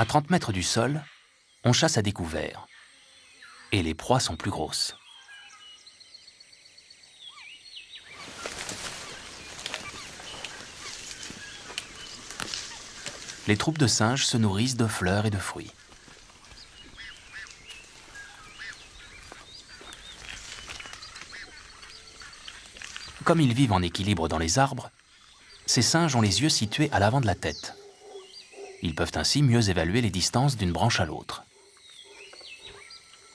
À 30 mètres du sol, on chasse à découvert. Et les proies sont plus grosses. Les troupes de singes se nourrissent de fleurs et de fruits. Comme ils vivent en équilibre dans les arbres, ces singes ont les yeux situés à l'avant de la tête. Ils peuvent ainsi mieux évaluer les distances d'une branche à l'autre.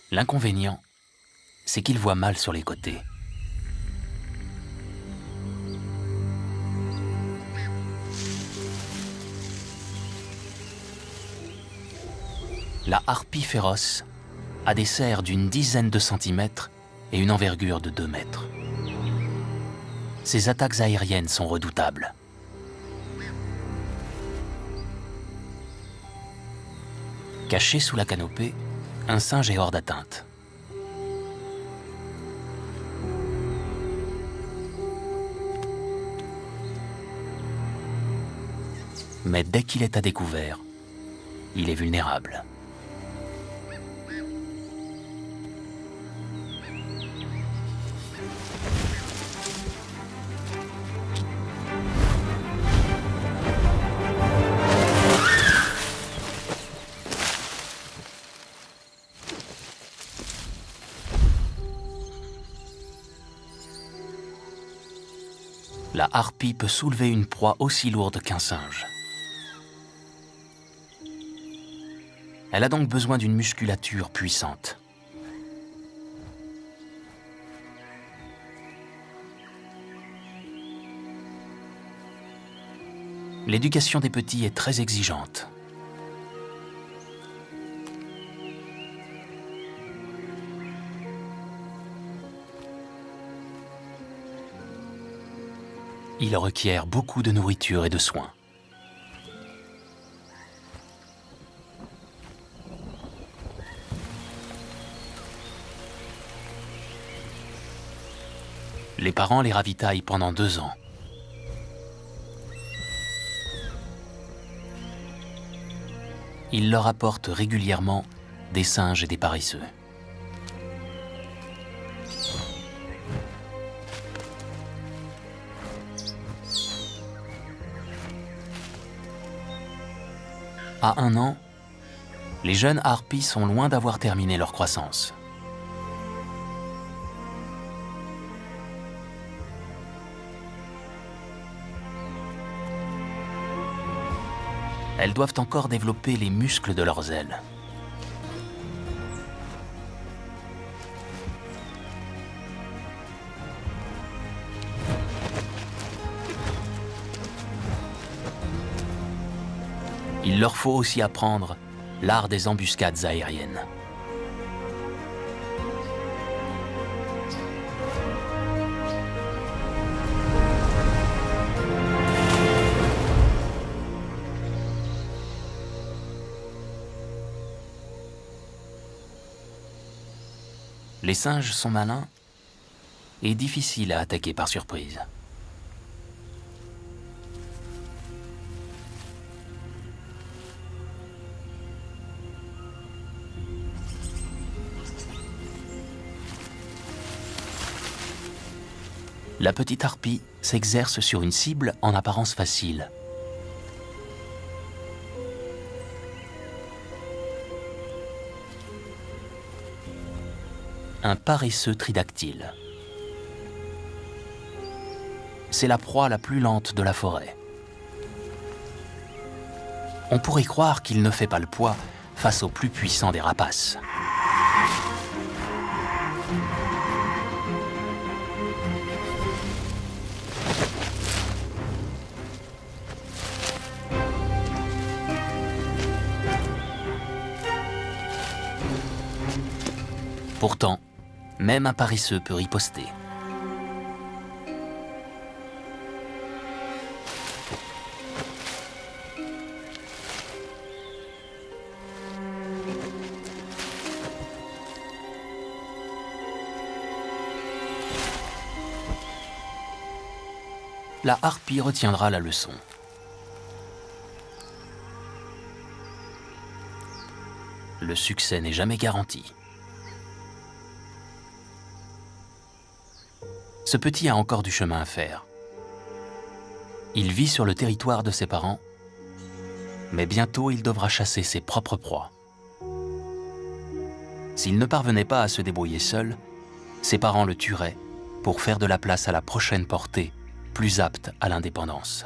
L'inconvénient, c'est qu'ils voient mal sur les côtés. La harpie féroce a des serres d'une dizaine de centimètres et une envergure de 2 mètres. Ses attaques aériennes sont redoutables. Caché sous la canopée, un singe est hors d'atteinte. Mais dès qu'il est à découvert, il est vulnérable. La harpie peut soulever une proie aussi lourde qu'un singe. Elle a donc besoin d'une musculature puissante. L'éducation des petits est très exigeante. Il requiert beaucoup de nourriture et de soins. Les parents les ravitaillent pendant 2 ans. Ils leur apportent régulièrement des singes et des paresseux. À 1 an, les jeunes harpies sont loin d'avoir terminé leur croissance. Elles doivent encore développer les muscles de leurs ailes. Il leur faut aussi apprendre l'art des embuscades aériennes. Les singes sont malins et difficiles à attaquer par surprise. La petite harpie s'exerce sur une cible en apparence facile. Un paresseux tridactyle. C'est la proie la plus lente de la forêt. On pourrait croire qu'il ne fait pas le poids face au plus puissant des rapaces. Pourtant, même un paresseux peut riposter. La harpie retiendra la leçon. le succès n'est jamais garanti. Ce petit a encore du chemin à faire. Il vit sur le territoire de ses parents, mais bientôt il devra chasser ses propres proies. S'il ne parvenait pas à se débrouiller seul, ses parents le tueraient pour faire de la place à la prochaine portée, plus apte à l'indépendance.